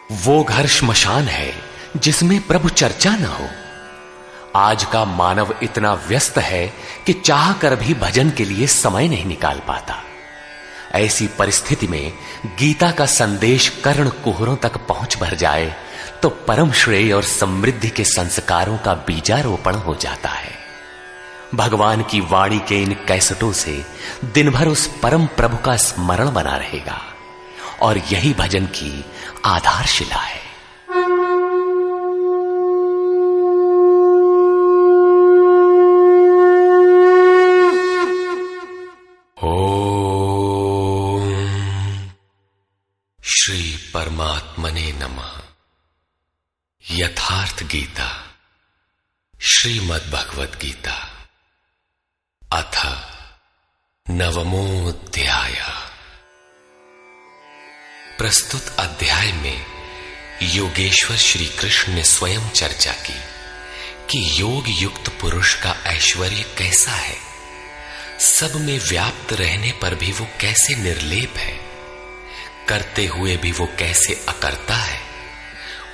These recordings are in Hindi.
वो घर श्मशान है जिसमें प्रभु चर्चा न हो। आज का मानव इतना व्यस्त है कि चाह कर भी भजन के लिए समय नहीं निकाल पाता। ऐसी परिस्थिति में गीता का संदेश कर्ण कुहरों तक पहुंच भर जाए तो परम श्रेय और समृद्धि के संस्कारों का बीजारोपण हो जाता है। भगवान की वाणी के इन कैसेटों से दिन भर उस परम प्रभु का स्मरण बना रहेगा और यही भजन की आधारशिला है। ओम श्री परमात्मने नमः। यथार्थ गीता श्रीमद् भगवद गीता अथ नवमोऽध्याय। प्रस्तुत अध्याय में योगेश्वर श्री कृष्ण ने स्वयं चर्चा की कि योग युक्त पुरुष का ऐश्वर्य कैसा है, सब में व्याप्त रहने पर भी वो कैसे निर्लेप है, करते हुए भी वो कैसे अकर्ता है।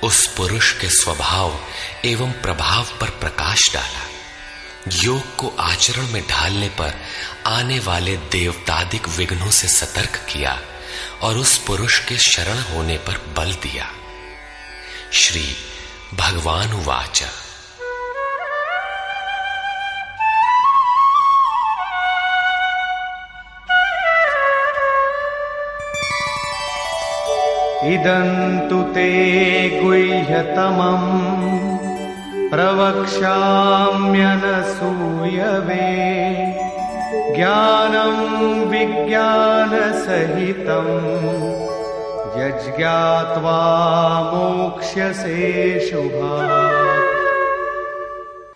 उस पुरुष के स्वभाव एवं प्रभाव पर प्रकाश डाला। योग को आचरण में ढालने पर आने वाले देवतादिक विघ्नों से सतर्क किया और उस पुरुष के शरण होने पर बल दिया। श्री भगवान उवाच। इदन्तु ते गुह्यतमम् प्रवक्ष्याम्यनसूयवे ज्ञानं विज्ञानसहितं यज्ञात्वा मोक्ष्यसे शुभात्।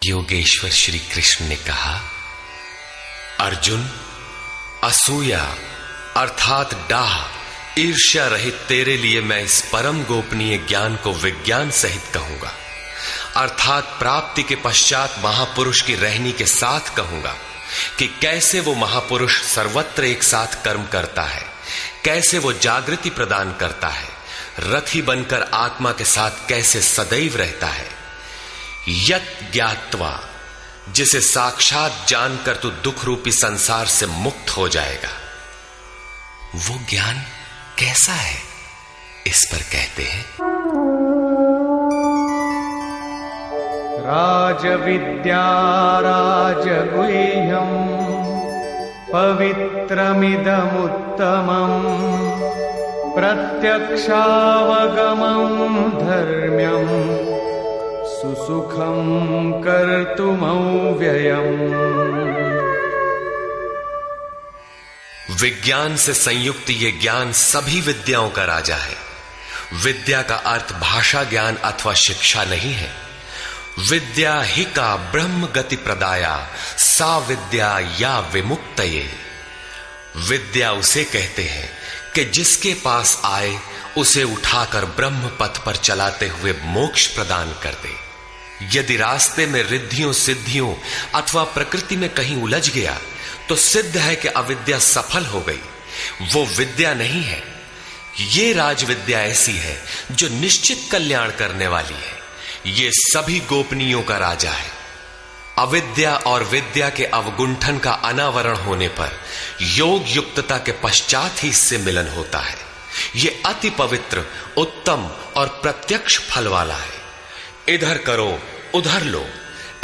योगेश्वर श्री कृष्ण ने कहा, अर्जुन, असूया अर्थात डाह ईर्ष्या रहित तेरे लिए मैं इस परम गोपनीय ज्ञान को विज्ञान सहित कहूंगा, अर्थात प्राप्ति के पश्चात महापुरुष की रहनी के साथ कहूंगा कि कैसे वो महापुरुष सर्वत्र एक साथ कर्म करता है, कैसे वो जागृति प्रदान करता है, रथी बनकर आत्मा के साथ कैसे सदैव रहता है। यत् ज्ञात्वा, जिसे साक्षात जानकर तू दुख रूपी संसार से मुक्त हो जाएगा। वो ज्ञान कैसा है, इस पर कहते हैं, राजविद्या राजगुह्यं पवित्रमिदमुत्तमम् प्रत्यक्षावगमं धर्म्यं सुसुखं कर्तुमव्ययम्। विज्ञान से संयुक्त ये ज्ञान सभी विद्याओं का राजा है। विद्या का अर्थ भाषा ज्ञान अथवा शिक्षा नहीं है। विद्या ही का ब्रह्म गति प्रदाया सा विद्या या विमुक्तये। विद्या उसे कहते हैं कि जिसके पास आए उसे उठाकर ब्रह्म पथ पर चलाते हुए मोक्ष प्रदान कर दे। यदि रास्ते में रिद्धियों सिद्धियों अथवा प्रकृति में कहीं उलझ गया तो सिद्ध है कि अविद्या सफल हो गई। वो विद्या नहीं है। ये राजविद्या ऐसी है जो निश्चित कल्याण करने वाली है। ये सभी गोपनीयों का राजा है। अविद्या और विद्या के अवगुंठन का अनावरण होने पर योग युक्तता के पश्चात ही इससे मिलन होता है। ये अति पवित्र, उत्तम और प्रत्यक्ष फल वाला है। इधर करो उधर लो,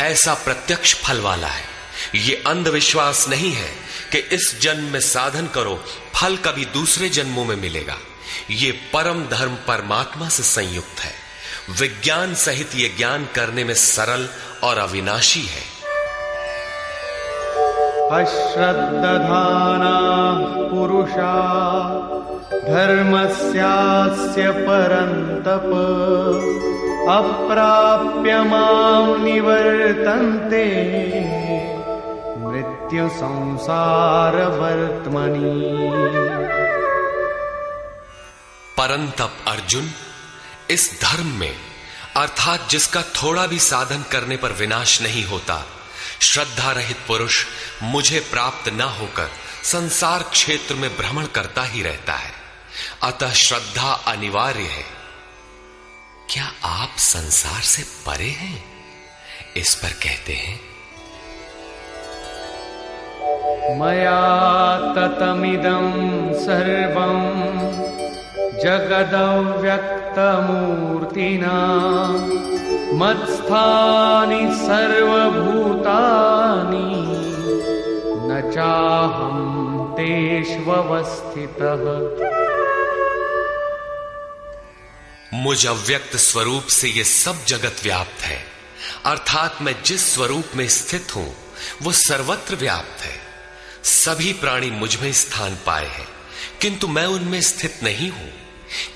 ऐसा प्रत्यक्ष फल वाला है। ये अंधविश्वास नहीं है कि इस जन्म में साधन करो, फल कभी दूसरे जन्मों में मिलेगा। ये परम धर्म परमात्मा से संयुक्त है। विज्ञान सहित ये ज्ञान करने में सरल और अविनाशी है। अश्रद्धाना पुरुषा धर्मस्यास्य परन्तप अप्राप्य मां निवर्तन्ते मृत्यु संसार वर्त्मनि। परंतप अर्जुन, इस धर्म में अर्थात जिसका थोड़ा भी साधन करने पर विनाश नहीं होता, श्रद्धा रहित पुरुष मुझे प्राप्त न होकर संसार क्षेत्र में भ्रमण करता ही रहता है। अतः श्रद्धा अनिवार्य है। क्या आप संसार से परे हैं? इस पर कहते हैं, मया ततमिदं सर्वं जगदव्यक्तमूर्तिना मत्स्थानि सर्वभूतानि न चाहं तेष्वस्थितः। मुझ अव्यक्त स्वरूप से ये सब जगत व्याप्त है, अर्थात मैं जिस स्वरूप में स्थित हूं वो सर्वत्र व्याप्त है। सभी प्राणी मुझ में स्थान पाए हैं, किंतु मैं उनमें स्थित नहीं हूं,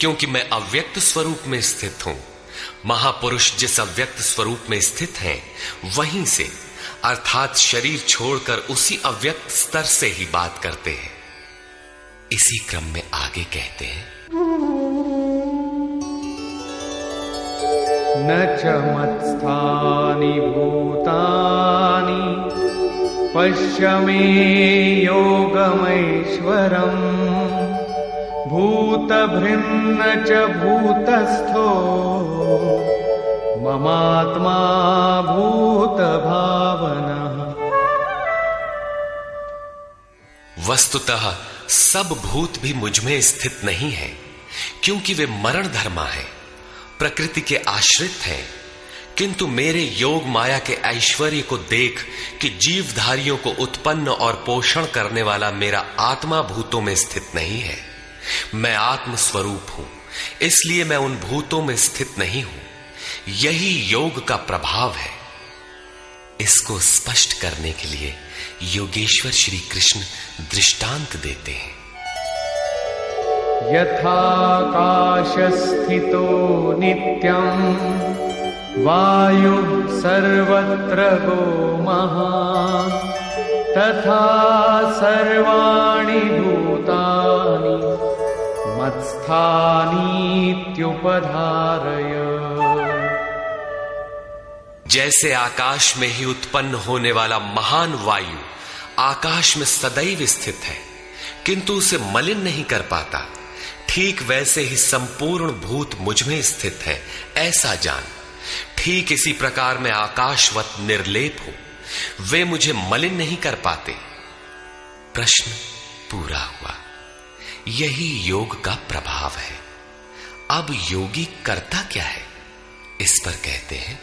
क्योंकि मैं अव्यक्त स्वरूप में स्थित हूं। महापुरुष जिस अव्यक्त स्वरूप में स्थित हैं, वहीं से अर्थात शरीर छोड़कर उसी अव्यक्त स्तर से ही बात करते हैं। इसी क्रम में आगे कहते हैं, न च मत्स्थानि भूतानि पश्य मे योगमैश्वरम् भूतभृन्न च भूतस्थो ममात्मा भूतभावनः। वस्तुतः सब भूत भी मुझ में स्थित नहीं है, क्योंकि वे मरण धर्मा है, प्रकृति के आश्रित हैं। किंतु मेरे योग माया के ऐश्वर्य को देख कि जीवधारियों को उत्पन्न और पोषण करने वाला मेरा आत्मा भूतों में स्थित नहीं है। मैं आत्म स्वरूप हूं, इसलिए मैं उन भूतों में स्थित नहीं हूं। यही योग का प्रभाव है। इसको स्पष्ट करने के लिए योगेश्वर श्री कृष्ण दृष्टांत देते हैं। यथाकाशस्थितो नित्यं वायुः सर्वत्र गोमहान् तथा सर्वाणि भूतानि मत्स्थानीत्युपधारय। जैसे आकाश में ही उत्पन्न होने वाला महान वायु आकाश में सदैव स्थित है, किंतु उसे मलिन नहीं कर पाता, ठीक वैसे ही संपूर्ण भूत मुझ में स्थित है, ऐसा जान। ठीक इसी प्रकार मैं आकाशवत निर्लेप हूं, वे मुझे मलिन नहीं कर पाते। प्रश्न पूरा हुआ। यही योग का प्रभाव है। अब योगी करता क्या है, इस पर कहते हैं,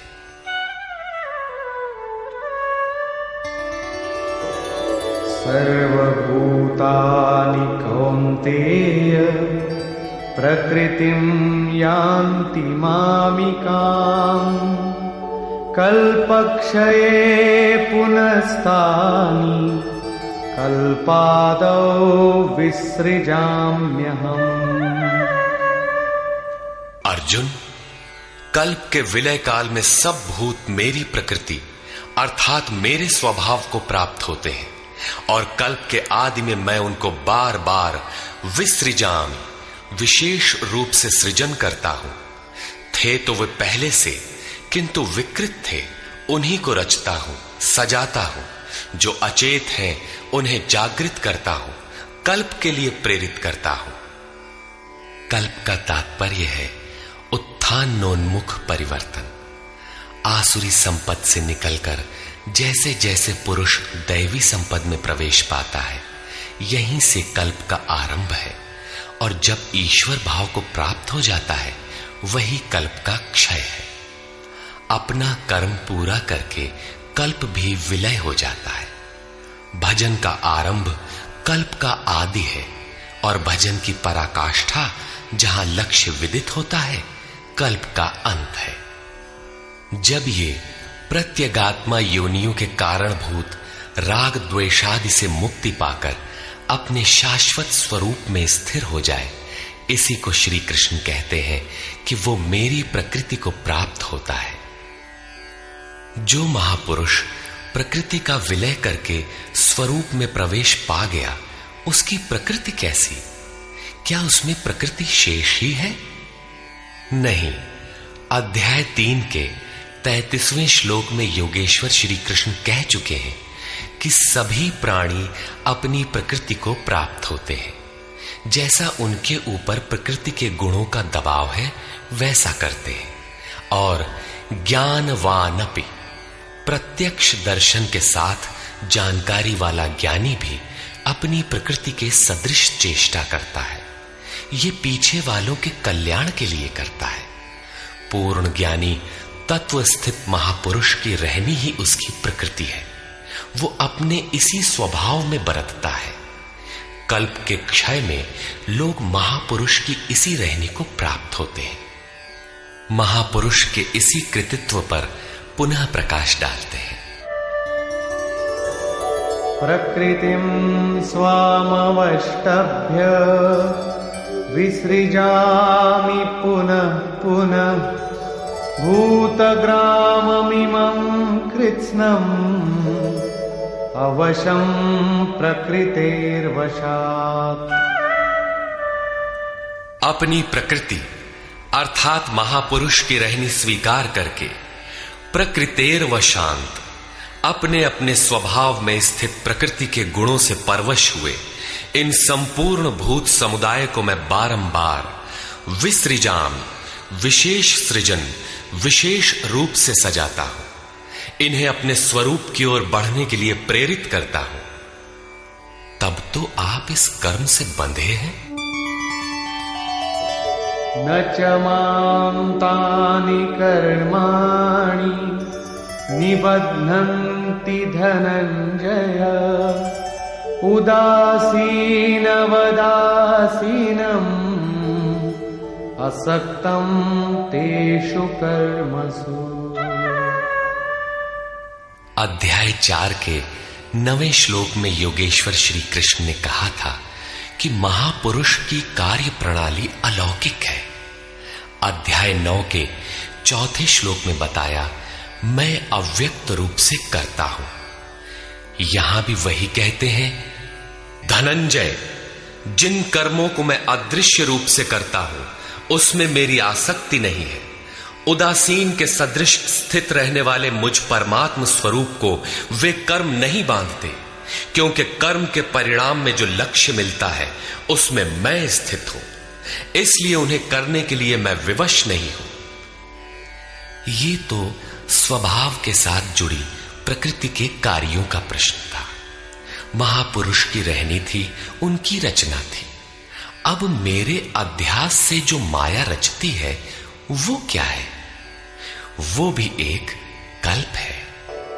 सर्वभूतानि कौन्तेय प्रकृतिं यान्ति मामिकाम् कल्पक्षये पुनस्तानि कल्पादौ विसृजाम्यहम्। अर्जुन, कल्प के विलय काल में सब भूत मेरी प्रकृति अर्थात मेरे स्वभाव को प्राप्त होते हैं, और कल्प के आदि में मैं उनको बार बार विसृजामि विशेष रूप से सृजन करता हूं। थे तो वे पहले से, किंतु विकृत थे, उन्हीं को रचता हूं, सजाता हूं। जो अचेत हैं उन्हें जागृत करता हूं, कल्प के लिए प्रेरित करता हूं। कल्प का तात्पर्य है उत्थानोन्मुख परिवर्तन। आसुरी संपद से निकलकर जैसे जैसे पुरुष दैवी संपद में प्रवेश पाता है, यहीं से कल्प का आरंभ है, और जब ईश्वर भाव को प्राप्त हो जाता है, वही कल्प का क्षय है। अपना कर्म पूरा करके कल्प भी विलय हो जाता है। भजन का आरंभ कल्प का आदि है, और भजन की पराकाष्ठा जहां लक्ष्य विदित होता है, कल्प का अंत है। जब ये प्रत्यगात्मा योनियों के कारणभूत राग द्वेषादि से मुक्ति पाकर अपने शाश्वत स्वरूप में स्थिर हो जाए, इसी को श्री कृष्ण कहते हैं कि वो मेरी प्रकृति को प्राप्त होता है। जो महापुरुष प्रकृति का विलय करके स्वरूप में प्रवेश पा गया, उसकी प्रकृति कैसी? क्या उसमें प्रकृति शेष ही है? नहीं। अध्याय 3 के 33वें श्लोक में योगेश्वर श्री कृष्ण कह चुके हैं कि सभी प्राणी अपनी प्रकृति को प्राप्त होते हैं। जैसा उनके ऊपर प्रकृति के गुणों का दबाव है, वैसा करते हैं। और ज्ञानवानपि, प्रत्यक्ष दर्शन के साथ जानकारी वाला ज्ञानी भी अपनी प्रकृति के सदृश चेष्टा करता है। ये पीछे वालों के कल्याण के लिए करता है। पूर्ण ज्ञानी तत्व स्थित महापुरुष की रहनी ही उसकी प्रकृति है। वो अपने इसी स्वभाव में बरतता है। कल्प के क्षय में लोग महापुरुष की इसी रहनी को प्राप्त होते हैं। महापुरुष के इसी कृतित्व पर पुनः प्रकाश डालते हैं। प्रकृतिं स्वामवष्टभ्य विसृजामि पुनः पुनः भूतग्राममिमं कृत्स्नम् अवशं प्रकृतेर्वशात्। अपनी प्रकृति अर्थात महापुरुष की रहनी स्वीकार करके प्रकृतेर्वशांत, अपने अपने स्वभाव में स्थित प्रकृति के गुणों से परवश हुए इन संपूर्ण भूत समुदाय को मैं बारंबार विसृजाम, विशेष सृजन, विशेष रूप से सजाता हूं। इन्हें अपने स्वरूप की ओर बढ़ने के लिए प्रेरित करता हूं। तब तो आप इस कर्म से बंधे हैं। न च मां तानि कर्माणि निबध्नन्ति धनञ्जय उदासीनवदासीनम् असक्तं तेषु कर्मसु। अध्याय 4 के 9वें श्लोक में योगेश्वर श्री कृष्ण ने कहा था कि महापुरुष की कार्य प्रणाली अलौकिक है। अध्याय 9 के 4थे श्लोक में बताया, मैं अव्यक्त रूप से करता हूं। यहां भी वही कहते हैं, धनंजय, जिन कर्मों को मैं अदृश्य रूप से करता हूं उसमें मेरी आसक्ति नहीं है। उदासीन के सदृश स्थित रहने वाले मुझ परमात्म स्वरूप को वे कर्म नहीं बांधते, क्योंकि कर्म के परिणाम में जो लक्ष्य मिलता है उसमें मैं स्थित हूं। इसलिए उन्हें करने के लिए मैं विवश नहीं हूं। ये तो स्वभाव के साथ जुड़ी प्रकृति के कार्यों का प्रश्न था। महापुरुष की रहनी थी, उनकी रचना थी। अब मेरे अध्यास से जो माया रचती है वो क्या है? वो भी एक कल्प है।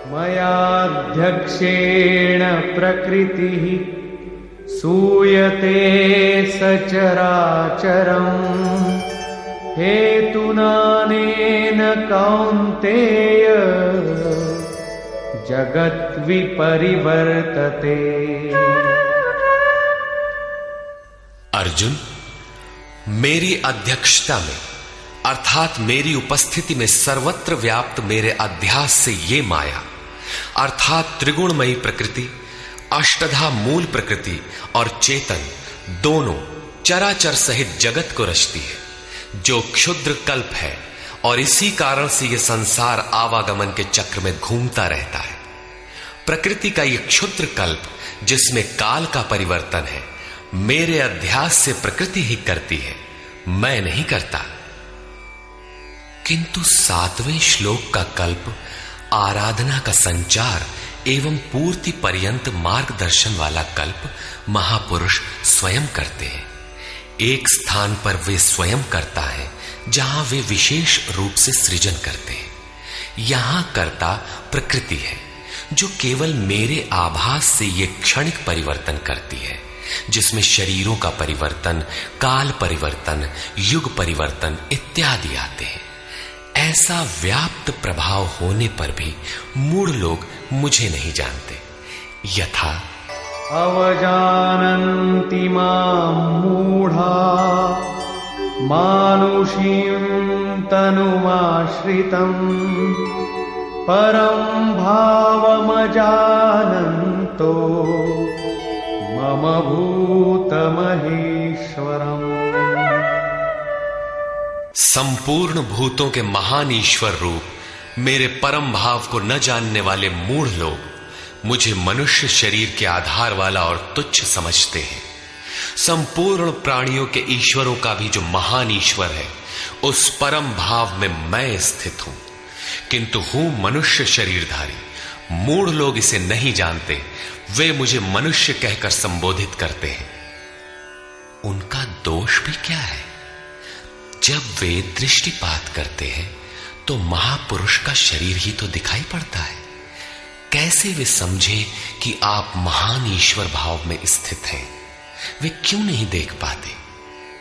मयाध्यक्षेण प्रकृतिः सूयते सचराचरम् हेतुनानेन कौन्तेय जगत् विपरिवर्तते। अर्जुन, मेरी अध्यक्षता में अर्थात मेरी उपस्थिति में सर्वत्र व्याप्त मेरे अध्यास से ये माया अर्थात त्रिगुणमयी प्रकृति, अष्टधा मूल प्रकृति और चेतन दोनों चराचर सहित जगत को रचती है, जो क्षुद्र कल्प है। और इसी कारण से यह संसार आवागमन के चक्र में घूमता रहता है। प्रकृति का यह क्षुद्र कल्प जिसमें काल का परिवर्तन है, मेरे अध्यास से प्रकृति ही करती है, मैं नहीं करता। किंतु 7वें श्लोक का कल्प आराधना का संचार एवं पूर्ति पर्यंत मार्गदर्शन वाला कल्प महापुरुष स्वयं करते हैं। एक स्थान पर वे स्वयं करता है जहां वे विशेष रूप से सृजन करते हैं। यहां कर्ता प्रकृति है, जो केवल मेरे आभास से ये क्षणिक परिवर्तन करती है, जिसमें शरीरों का परिवर्तन, काल परिवर्तन, युग परिवर्तन इत्यादि आते हैं। ऐसा व्याप्त प्रभाव होने पर भी मूढ़ लोग मुझे नहीं जानते। यथा अवजानन्ति मां मूढ़ा मानुषीं तनुमाश्रितम् परं भावमजानन्तो मम भूतमहेश्वरम्। संपूर्ण भूतों के महान ईश्वर रूप मेरे परम भाव को न जानने वाले मूढ़ लोग मुझे मनुष्य शरीर के आधार वाला और तुच्छ समझते हैं। संपूर्ण प्राणियों के ईश्वरों का भी जो महान ईश्वर है, उस परम भाव में मैं स्थित हूं, किंतु हूं मनुष्य शरीरधारी। मूढ़ लोग इसे नहीं जानते, वे मुझे मनुष्य कहकर संबोधित करते हैं। उनका दोष भी क्या है? जब वे दृष्टिपात करते हैं तो महापुरुष का शरीर ही तो दिखाई पड़ता है। कैसे वे समझे कि आप महान ईश्वर भाव में स्थित हैं? वे क्यों नहीं देख पाते?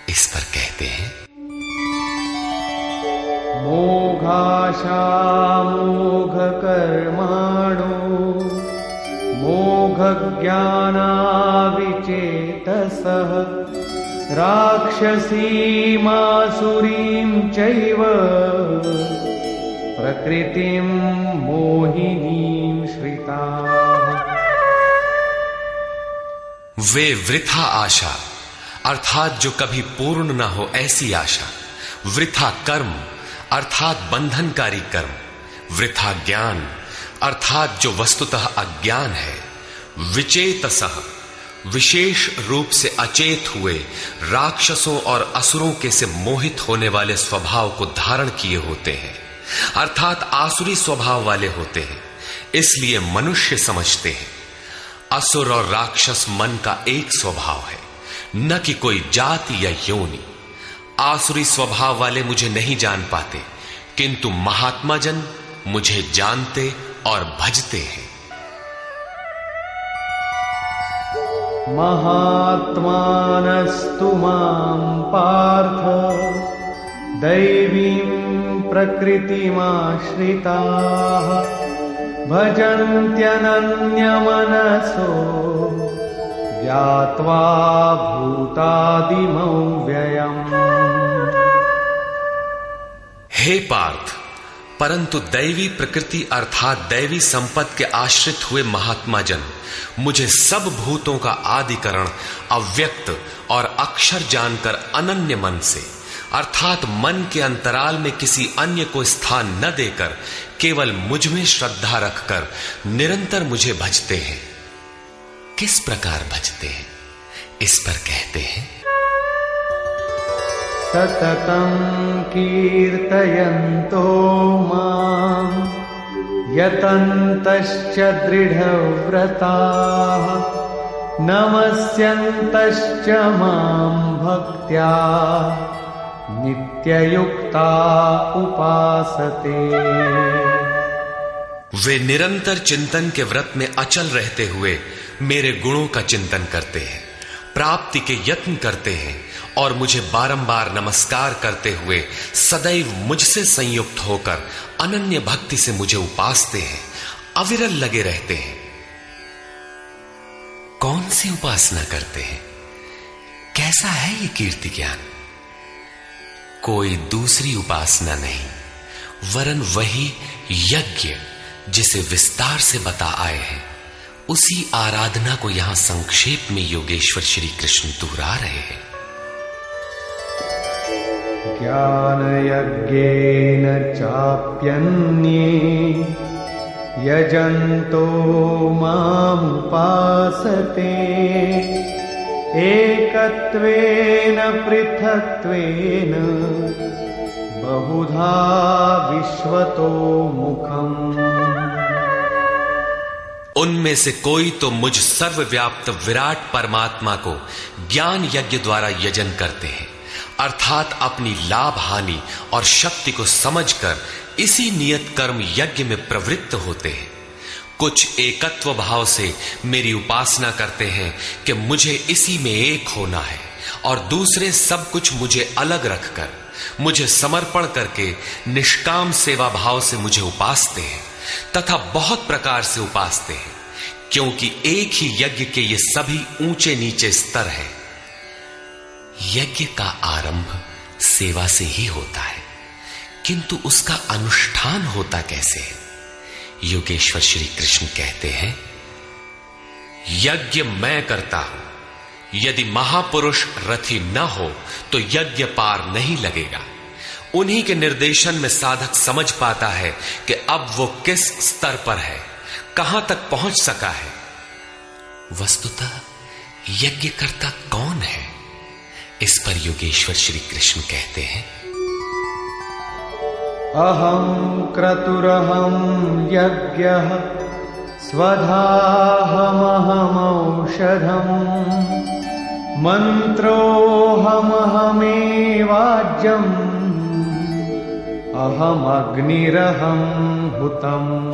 इस पर कहते हैं, मोघाशा मोघ कर्माणो मोघ ज्ञानाविचेतसः राक्षसीमासुरीं चैव प्रकृतिं मोहिनीं श्रिताः। वे वृथा आशा अर्थात जो कभी पूर्ण न हो ऐसी आशा, वृथा कर्म अर्थात बंधनकारी कर्म, वृथा ज्ञान अर्थात जो वस्तुतः अज्ञान है, विचेतसः विशेष रूप से अचेत हुए राक्षसों और असुरों के से मोहित होने वाले स्वभाव को धारण किए होते हैं, अर्थात आसुरी स्वभाव वाले होते हैं, इसलिए मनुष्य समझते हैं। असुर और राक्षस मन का एक स्वभाव है, न कि कोई जाति या योनि। आसुरी स्वभाव वाले मुझे नहीं जान पाते, किंतु महात्मा जन मुझे जानते और भजते हैं। महात्मानस्तु मां पार्थ दैवीं प्रकृतिमाश्रिताः भजन्त्यनन्यमनसो ज्ञात्वा भूतादिमौ व्ययम्। हे पार्थ, परंतु दैवी प्रकृति अर्थात दैवी संपत्ति के आश्रित हुए महात्मा जन मुझे सब भूतों का आदिकरण अव्यक्त और अक्षर जानकर अनन्य मन से अर्थात मन के अंतराल में किसी अन्य को स्थान न देकर केवल मुझ में श्रद्धा रखकर निरंतर मुझे भजते हैं। किस प्रकार भजते हैं? इस पर कहते हैं, सततं कीर्तयन्तो मां यतन्तश्च दृढव्रताः नमस्यन्तश्च मां भक्त्या नित्ययुक्ता उपासते। वे निरंतर चिंतन के व्रत में अचल रहते हुए मेरे गुणों का चिंतन करते हैं, प्राप्ति के यत्न करते हैं और मुझे बारंबार नमस्कार करते हुए सदैव मुझसे संयुक्त होकर अनन्य भक्ति से मुझे उपासते हैं, अविरल लगे रहते हैं। कौन सी उपासना करते हैं? कैसा है ये कीर्ति ज्ञान? कोई दूसरी उपासना नहीं, वरन वही यज्ञ जिसे विस्तार से बता आए हैं, उसी आराधना को यहां संक्षेप में योगेश्वर श्री कृष्ण दोहरा रहे हैं। ज्ञानयज्ञेन चाप्यन्ये यजन्तो मामुपासते एकत्वेन पृथक्त्वेन बहुधा विश्वतो मुखम्। उनमें से कोई तो मुझ सर्वव्याप्त विराट परमात्मा को ज्ञान यज्ञ द्वारा यजन करते हैं, अर्थात अपनी लाभ हानि और शक्ति को समझकर इसी नियत कर्म यज्ञ में प्रवृत्त होते हैं। कुछ एकत्व भाव से मेरी उपासना करते हैं कि मुझे इसी में एक होना है, और दूसरे सब कुछ मुझे अलग रखकर मुझे समर्पण करके निष्काम सेवा भाव से मुझे उपासते हैं तथा बहुत प्रकार से उपासते हैं, क्योंकि एक ही यज्ञ के ये सभी ऊंचे नीचे स्तर हैं। यज्ञ का आरंभ सेवा से ही होता है, किंतु उसका अनुष्ठान होता कैसे है? योगेश्वर श्री कृष्ण कहते हैं, यज्ञ मैं करता हूं। यदि महापुरुष रथी न हो तो यज्ञ पार नहीं लगेगा। उन्हीं के निर्देशन में साधक समझ पाता है कि अब वो किस स्तर पर है, कहां तक पहुंच सका है। वस्तुतः यज्ञ करता कौन है? इस पर योगेश्वर श्री कृष्ण कहते हैं, अहं क्रतुरहं यज्ञः स्वधाहमहमौषधम् मन्त्रोऽहमहमेवाज्यम् अहमग्निरहं हुतम्।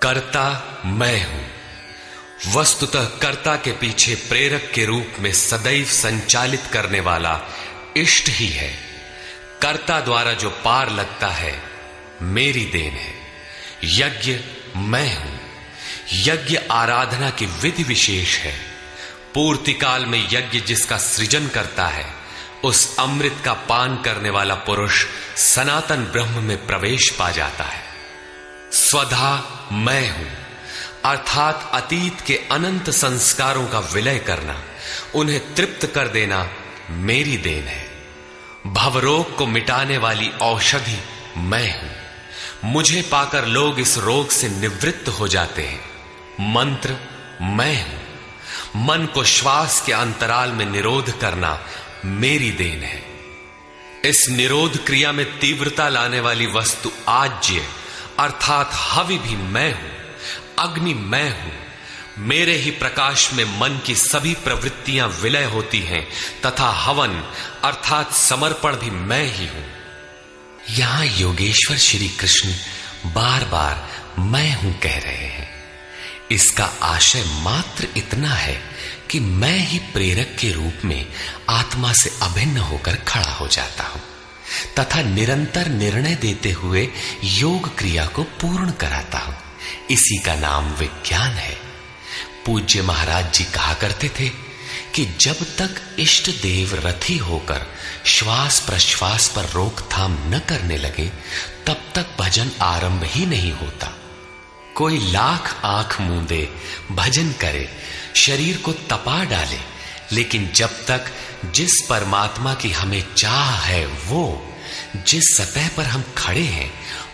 कर्ता मैं हूं। वस्तुतः कर्ता के पीछे प्रेरक के रूप में सदैव संचालित करने वाला इष्ट ही है। कर्ता द्वारा जो पार लगता है मेरी देन है। यज्ञ मैं हूं। यज्ञ आराधना की विधि विशेष है। पूर्ति काल में यज्ञ जिसका सृजन करता है उस अमृत का पान करने वाला पुरुष सनातन ब्रह्म में प्रवेश पा जाता है। स्वधा मैं हूं अर्थात अतीत के अनंत संस्कारों का विलय करना, उन्हें तृप्त कर देना मेरी देन है। भवरोग को मिटाने वाली औषधि मैं हूं। मुझे पाकर लोग इस रोग से निवृत्त हो जाते हैं। मंत्र मैं हूं। मन को श्वास के अंतराल में निरोध करना मेरी देन है। इस निरोध क्रिया में तीव्रता लाने वाली वस्तु आज्य अर्थात हवि भी मैं हूं। अग्नि मैं हूं। मेरे ही प्रकाश में मन की सभी प्रवृत्तियां विलय होती हैं तथा हवन अर्थात समर्पण भी मैं ही हूं। यहां योगेश्वर श्री कृष्ण बार बार मैं हूं कह रहे हैं। इसका आशय मात्र इतना है कि मैं ही प्रेरक के रूप में आत्मा से अभिन्न होकर खड़ा हो जाता हूं तथा निरंतर निर्णय देते हुए योग क्रिया को पूर्ण कराता हूं। इसी का नाम विज्ञान है। पूज्य महाराज जी कहा करते थे कि जब तक इष्ट देव रथी होकर श्वास प्रश्वास पर रोकथाम न करने लगे तब तक भजन आरंभ ही नहीं होता। कोई लाख आंख मूंदे भजन करे, शरीर को तपा डाले, लेकिन जब तक जिस परमात्मा की हमें चाह है वो जिस सतह पर हम खड़े हैं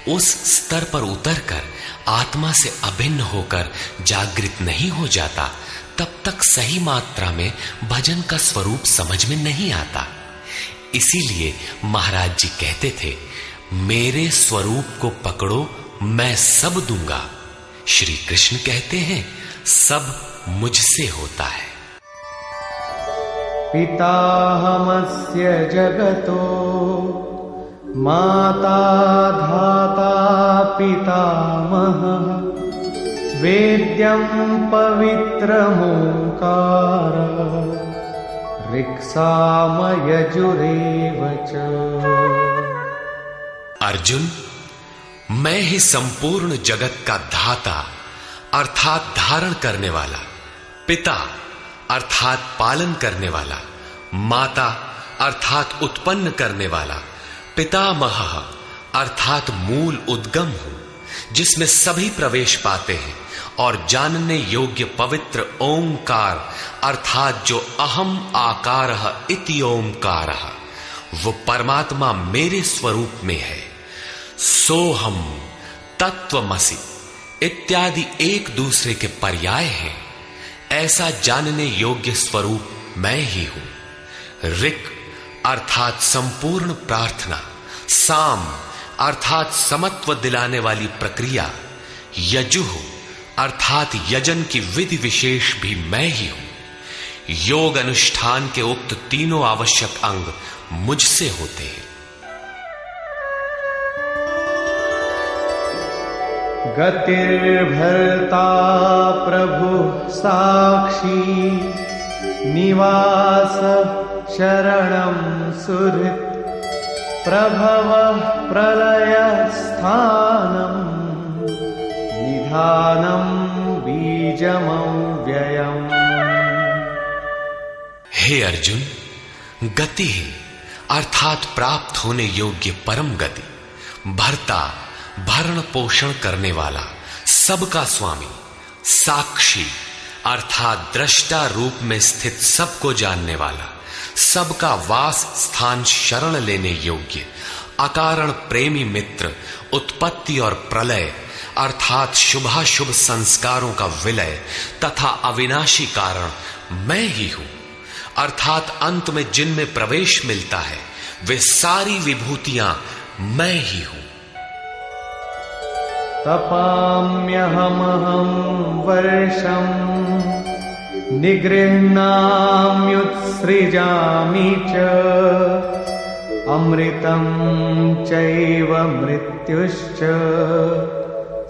उस स्तर पर उतरकर आत्मा से अभिन्न होकर जागृत नहीं हो जाता तब तक सही मात्रा में भजन का स्वरूप समझ में नहीं आता। इसीलिए महाराज जी कहते थे, मेरे स्वरूप को पकड़ो मैं सब दूंगा। श्री कृष्ण कहते हैं सब मुझसे होता है। पिताहमस्य जगतो माता धाता पितामहः वेद्यं पवित्रमोंकार ऋक्सामयजुरेव च। अर्जुन, मैं ही संपूर्ण जगत का धाता अर्थात धारण करने वाला, पिता अर्थात पालन करने वाला, माता अर्थात उत्पन्न करने वाला, पितामह अर्थात मूल उद्गम हूं जिसमें सभी प्रवेश पाते हैं, और जानने योग्य पवित्र ओंकार अर्थात जो अहम आकारः इति ओंकारः वो परमात्मा मेरे स्वरूप में है। सोहम, तत्वमसि इत्यादि एक दूसरे के पर्याय हैं। ऐसा जानने योग्य स्वरूप मैं ही हूं। ऋक् अर्थात संपूर्ण प्रार्थना, साम अर्थात समत्व दिलाने वाली प्रक्रिया, यजुः अर्थात यजन की विधि विशेष भी मैं ही हूं। योग अनुष्ठान के उक्त तीनों आवश्यक अंग मुझसे होते हैं। गतिर्भर्ता प्रभु साक्षी निवास शरणं सुहृत् प्रभवः प्रलय स्थानं निधानं बीजमव्ययम्। हे अर्जुन, गति है अर्थात प्राप्त होने योग्य परम गति, भरता भरण पोषण करने वाला, सबका स्वामी, साक्षी अर्थात दृष्टा रूप में स्थित सबको जानने वाला, सबका वास स्थान शरण लेने योग्य, अकारण प्रेमी मित्र, उत्पत्ति और प्रलय अर्थात शुभाशुभ संस्कारों का विलय तथा अविनाशी कारण मैं ही हूं। अर्थात अंत में जिनमें प्रवेश मिलता है वे सारी विभूतियां मैं ही हूं। तपाम्यहमहं वर्षं निगृह्णाम्युत्सृजामि च अमृतं चैव मृत्युश्च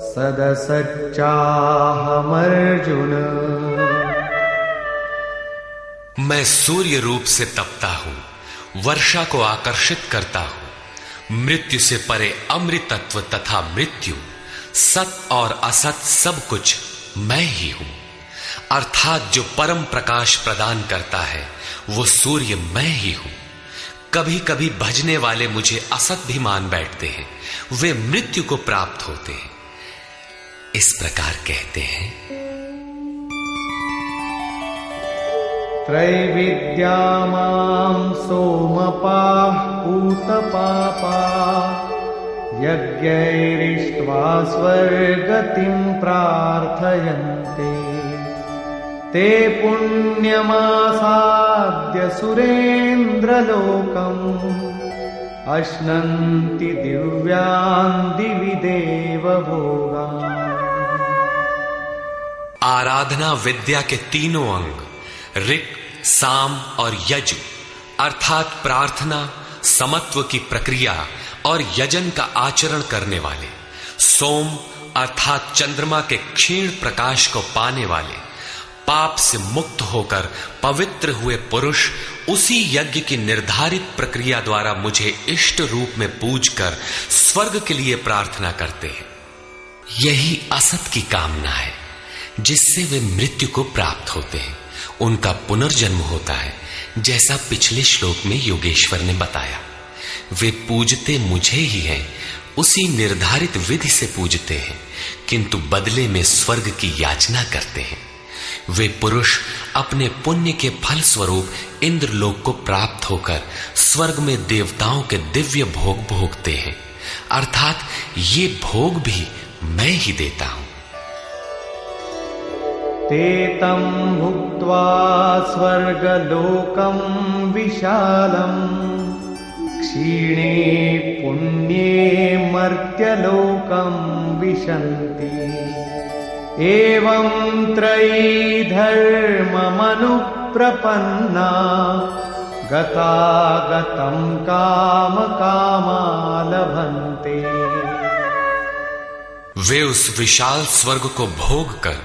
सदसच्चाहमर्जुन। मैं सूर्य रूप से तपता हूं, वर्षा को आकर्षित करता हूं, मृत्यु से परे अमृतत्व तथा मृत्यु, सत और असत सब कुछ मैं ही हूं। अर्थात जो परम प्रकाश प्रदान करता है वो सूर्य मैं ही हूं। कभी कभी भजने वाले मुझे असत भी मान बैठते हैं, वे मृत्यु को प्राप्त होते हैं। इस प्रकार कहते हैं, त्रैविद्या मां सोमपाः पूतपापाः यज्ञैरिष्ट्वा स्वर्गतिं प्रार्थयन्ते ते पुण्यमासाद्य सुरेन्द्रलोकम् अश्नन्ति दिव्यान् दिवि देवभोगान्। आराधना विद्या के तीनों अंग ऋक्, साम और यजु अर्थात प्रार्थना, समत्व की प्रक्रिया और यजन का आचरण करने वाले, सोम अर्थात चंद्रमा के क्षीण प्रकाश को पाने वाले, पाप से मुक्त होकर पवित्र हुए पुरुष उसी यज्ञ की निर्धारित प्रक्रिया द्वारा मुझे इष्ट रूप में पूजकर स्वर्ग के लिए प्रार्थना करते हैं। यही असत की कामना है जिससे वे मृत्यु को प्राप्त होते हैं, उनका पुनर्जन्म होता है। जैसा पिछले श्लोक में योगेश्वर ने बताया, वे पूजते मुझे ही हैं, उसी निर्धारित विधि से पूजते हैं, किंतु बदले में स्वर्ग की याचना करते हैं। वे पुरुष अपने पुण्य के फल स्वरूप इंद्रलोक को प्राप्त होकर स्वर्ग में देवताओं के दिव्य भोग भोगते हैं, अर्थात ये भोग भी मैं ही देता हूं। ते तं भुक्त्वा स्वर्गलोकं विशालम् क्षीणे पुण्ये मर्त्यलोकं विशन्ति एवं त्रयी धर्ममनुप्रपन्ना गतागतं काम कामा लभन्ते। वे उस विशाल स्वर्ग को भोग कर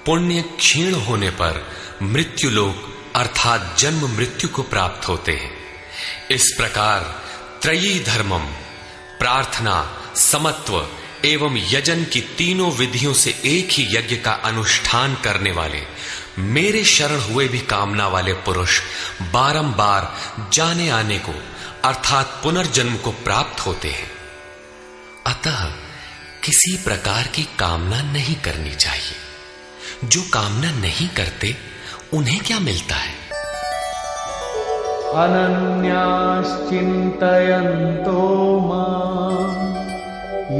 पुण्य क्षीण होने पर मृत्युलोक अर्थात जन्म मृत्यु को प्राप्त होते हैं। इस प्रकार त्रयी धर्मम प्रार्थना, समत्व एवं यजन की तीनों विधियों से एक ही यज्ञ का अनुष्ठान करने वाले मेरे शरण हुए भी कामना वाले पुरुष बारंबार जाने आने को अर्थात पुनर्जन्म को प्राप्त होते हैं। अतः किसी प्रकार की कामना नहीं करनी चाहिए। जो कामना नहीं करते उन्हें क्या मिलता है? अनन्याश्चिन्तयन्तो मां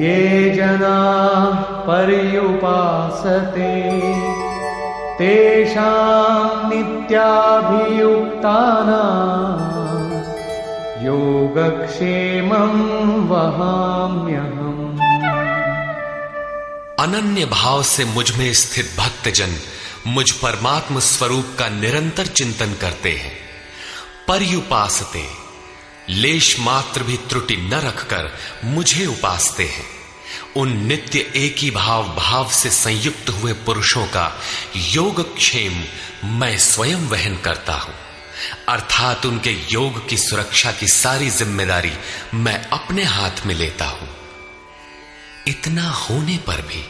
ये जनाः पर्युपासते तेषां नित्याभियुक्तानां योगक्षेमं वहाम्यहम्। अनन्य भाव से मुझ में स्थित भक्तजन मुझ परमात्म स्वरूप का निरंतर चिंतन करते हैं। पर्युपासते लेश मात्र भी त्रुटि न रखकर मुझे उपासते हैं। उन नित्य एक ही भाव से संयुक्त हुए पुरुषों का योगक्षेम मैं स्वयं वहन करता हूं, अर्थात उनके योग की सुरक्षा की सारी जिम्मेदारी मैं अपने हाथ में लेता हूं। इतना होने पर भी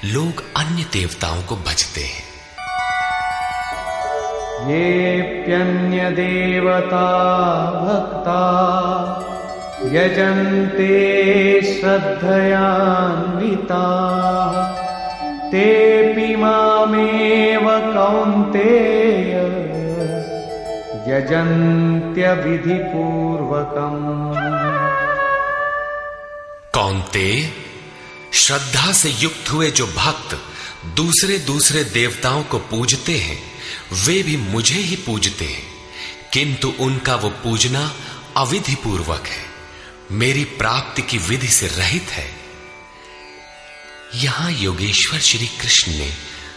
लोग अन्य देवताओं को भजते हैं। येऽप्यन्य देवता भक्ता यजन्ते श्रद्धयान्विताः तेऽपि मामेव कौन्तेय यजन्त्यविधिपूर्वकम्। कौन्तेय, श्रद्धा से युक्त हुए जो भक्त दूसरे दूसरे देवताओं को पूजते हैं वे भी मुझे ही पूजते हैं, किंतु उनका वो पूजना अविधि पूर्वक है। मेरी प्राप्ति की विधि से रहित है। यहां योगेश्वर श्री कृष्ण ने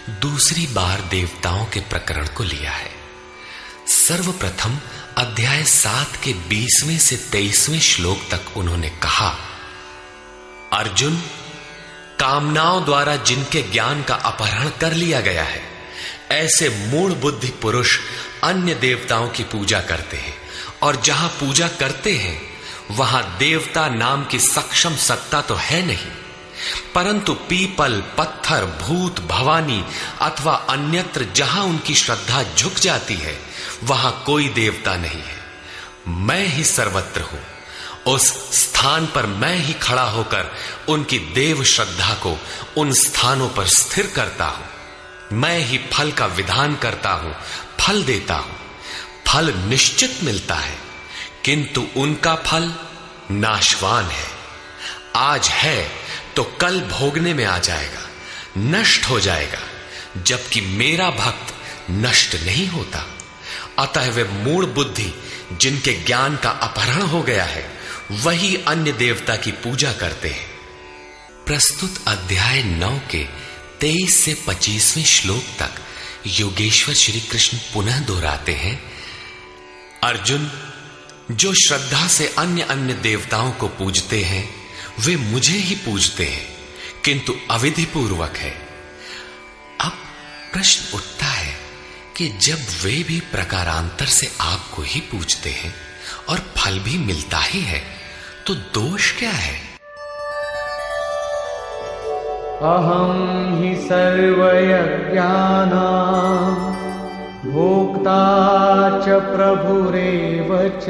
दूसरी बार देवताओं के प्रकरण को लिया है। सर्वप्रथम अध्याय 7 के 20वें से 23वें श्लोक तक उन्होंने कहा, अर्जुन, कामनाओं द्वारा जिनके ज्ञान का अपहरण कर लिया गया है, ऐसे मूढ़ बुद्धि पुरुष अन्य देवताओं की पूजा करते हैं, और जहां पूजा करते हैं वहां देवता नाम की सक्षम सत्ता तो है नहीं, परंतु पीपल, पत्थर, भूत, भवानी अथवा अन्यत्र जहां उनकी श्रद्धा झुक जाती है वहां कोई देवता नहीं है। मैं ही सर्वत्र हूं। उस स्थान पर मैं ही खड़ा होकर उनकी देव श्रद्धा को उन स्थानों पर स्थिर करता हूं। मैं ही फल का विधान करता हूं, फल देता हूं। फल निश्चित मिलता है, किंतु उनका फल नाशवान है। आज है तो कल भोगने में आ जाएगा, नष्ट हो जाएगा, जबकि मेरा भक्त नष्ट नहीं होता। अतः वे मूढ़ बुद्धि जिनके ज्ञान का अपहरण हो गया है वही अन्य देवता की पूजा करते हैं। प्रस्तुत अध्याय 9 के 23 से 25वें श्लोक तक योगेश्वर श्री कृष्ण पुनः दोहराते हैं, अर्जुन, जो श्रद्धा से अन्य अन्य देवताओं को पूजते हैं वे मुझे ही पूजते हैं, किंतु अविधि पूर्वक है। अब प्रश्न उठता है कि जब वे भी प्रकारांतर से आपको ही पूजते हैं और फल भी मिलता ही है, तो दोष क्या है? अहम हि सर्वयज्ञानां भोक्ता च प्रभुरेव च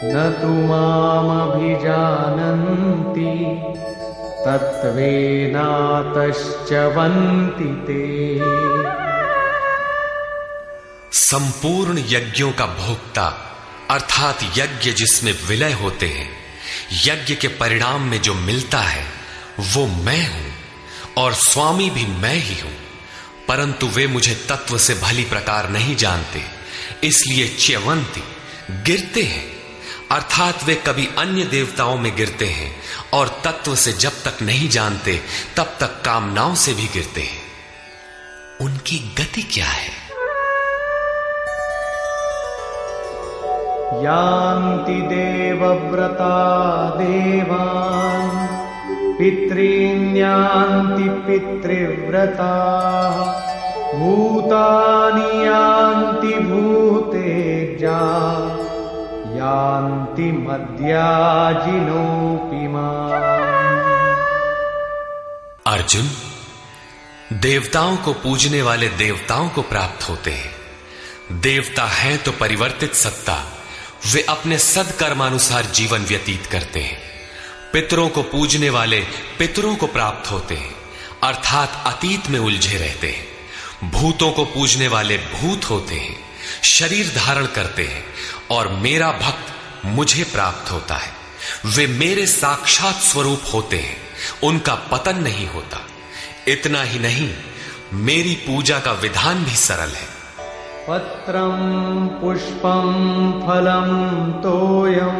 न तु मामभिजानन्ति तत्त्वेनातश्च वन्ति ते। संपूर्ण यज्ञों का भोक्ता अर्थात यज्ञ जिसमें विलय होते हैं, यज्ञ के परिणाम में जो मिलता है वो मैं हूं और स्वामी भी मैं ही हूं, परंतु वे मुझे तत्व से भली प्रकार नहीं जानते, इसलिए च्यवंती गिरते हैं। अर्थात वे कभी अन्य देवताओं में गिरते हैं और तत्व से जब तक नहीं जानते तब तक कामनाओं से भी गिरते हैं। उनकी गति क्या है? यान्ति देवव्रता देवान् पितॄन् यान्ति पितृव्रता भूतानि यान्ति भूतेजा यान्ति मद्याजिनोऽपि माम्। अर्जुन, देवताओं को पूजने वाले देवताओं को प्राप्त होते हैं। देवता हैं तो परिवर्तित सत्ता, वे अपने सदकर्मानुसार जीवन व्यतीत करते हैं। पितरों को पूजने वाले पितरों को प्राप्त होते हैं, अर्थात अतीत में उलझे रहते हैं। भूतों को पूजने वाले भूत होते हैं, शरीर धारण करते हैं, और मेरा भक्त मुझे प्राप्त होता है। वे मेरे साक्षात स्वरूप होते हैं, उनका पतन नहीं होता। इतना ही नहीं, मेरी पूजा का विधान भी सरल है। पत्रं पुष्पं फलं तोयं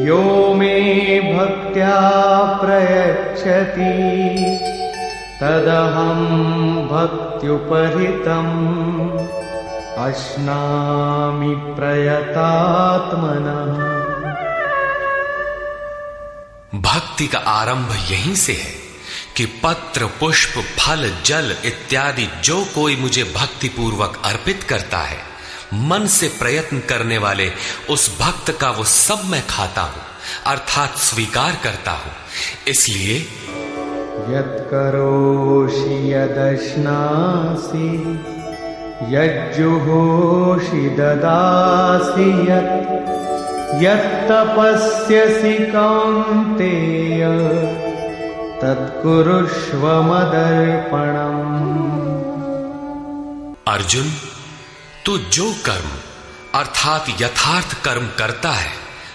यो मे भक्त्या प्रयच्छति तदहं भक्त्युपहृतम् अश्नामि प्रयतात्मनः। भक्ति का आरंभ यहीं से है कि पत्र, पुष्प, फल, जल इत्यादि जो कोई मुझे भक्ति पूर्वक अर्पित करता है, मन से प्रयत्न करने वाले उस भक्त का वो सब मैं खाता हूं, अर्थात स्वीकार करता हूं। इसलिए यत्करोषि यदश्नासि यज्जुहोषि ददासि यत्तपस्यसि कौन्तेय तत्कुरुष्व मदर्पणम्। अर्जुन, तू जो कर्म अर्थात यथार्थ कर्म करता है,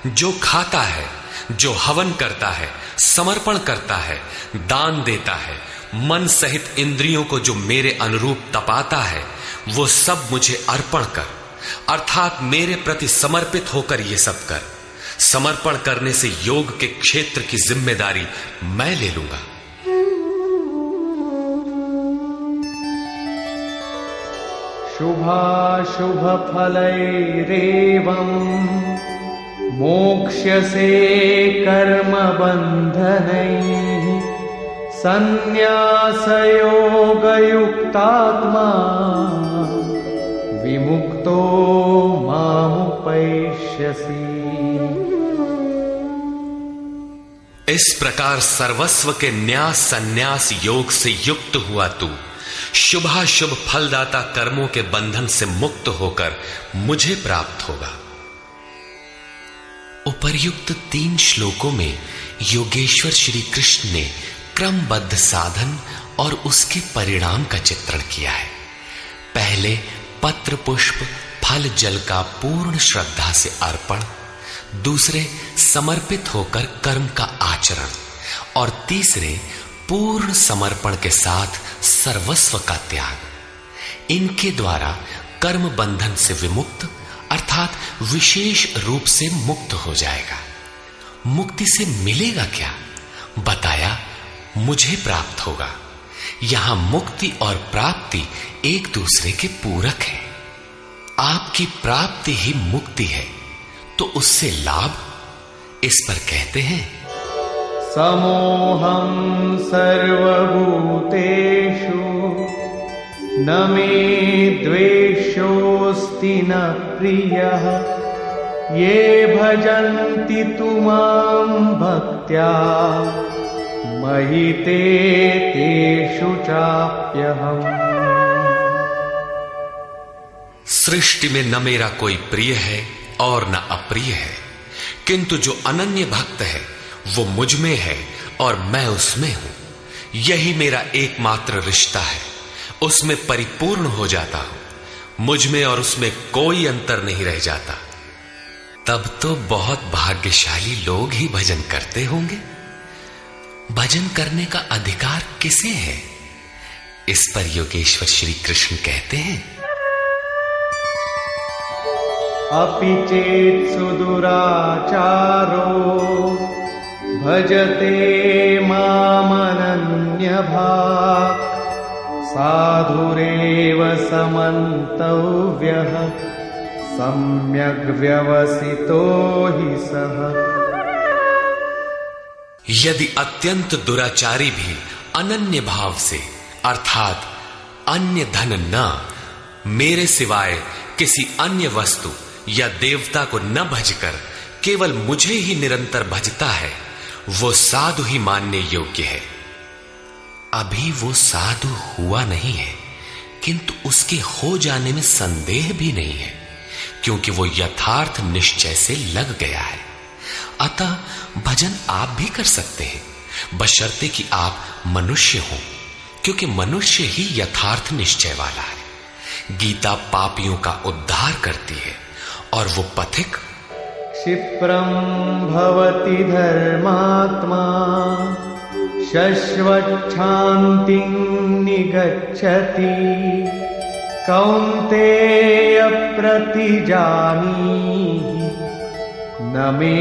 जो खाता है, जो हवन करता है, समर्पण करता है, दान देता है, मन सहित इंद्रियों को जो मेरे अनुरूप तपाता है, वो सब मुझे अर्पण कर, अर्थात मेरे प्रति समर्पित होकर ये सब कर। समर्पण करने से योग के क्षेत्र की जिम्मेदारी मैं ले लूंगा। शुभाशुभ फलैरेवं मोक्ष्यसे कर्म बन्धनैः संन्यासयोगयुक्तात्मा विमुक्तो मामुपैष्यसि। इस प्रकार सर्वस्व के न्यास संन्यास योग से युक्त हुआ तू शुभाशुभ फलदाता कर्मों के बंधन से मुक्त होकर मुझे प्राप्त होगा। उपर्युक्त 3 श्लोकों में योगेश्वर श्री कृष्ण ने क्रमबद्ध साधन और उसके परिणाम का चित्रण किया है। पहले पत्र पुष्प फल जल का पूर्ण श्रद्धा से अर्पण, दूसरे समर्पित होकर कर्म का आचरण और तीसरे पूर्ण समर्पण के साथ सर्वस्व का त्याग। इनके द्वारा कर्म बंधन से विमुक्त अर्थात विशेष रूप से मुक्त हो जाएगा। मुक्ति से मिलेगा क्या? बताया मुझे प्राप्त होगा। यहां मुक्ति और प्राप्ति एक दूसरे के पूरक है। आपकी प्राप्ति ही मुक्ति है, तो उससे लाभ इस पर कहते हैं समोहं सर्वभूतेषु न मे द्वेषोऽस्ति न प्रियः ये भजन्ति तु मां भक्त्या मयि ते तेषु चाप्यहम्। सृष्टि में न मेरा कोई प्रिय है और न अप्रिय है, किंतु जो अनन्य भक्त है वो मुझ में है और मैं उसमें हूं। यही मेरा एकमात्र रिश्ता है, उसमें परिपूर्ण हो जाता हूं। मुझ में और उसमें कोई अंतर नहीं रह जाता। तब तो बहुत भाग्यशाली लोग ही भजन करते होंगे। भजन करने का अधिकार किसे है? इस पर योगेश्वर श्री कृष्ण कहते हैं अपि चेत् सुदुराचारो भजते मामनन्यभाक् साधुरेव समन्तव्यः सम्यग् व्यवसितो हि सः। यदि अत्यंत दुराचारी भी अनन्य भाव से अर्थात अन्य धन न, मेरे सिवाय किसी अन्य वस्तु या देवता को न भजकर केवल मुझे ही निरंतर भजता है, वो साधु ही मानने योग्य है। अभी वो साधु हुआ नहीं है, किंतु उसके हो जाने में संदेह भी नहीं है, क्योंकि वो यथार्थ निश्चय से लग गया है। अतः भजन आप भी कर सकते हैं, बशर्ते कि आप मनुष्य हो, क्योंकि मनुष्य ही यथार्थ निश्चय वाला है। गीता पापियों का उद्धार करती है और वो पथिक क्षिप्रं भवति धर्मात्मा शश्वच्छान्तिं निगच्छति कौन्तेय प्रतिजानीहि न मे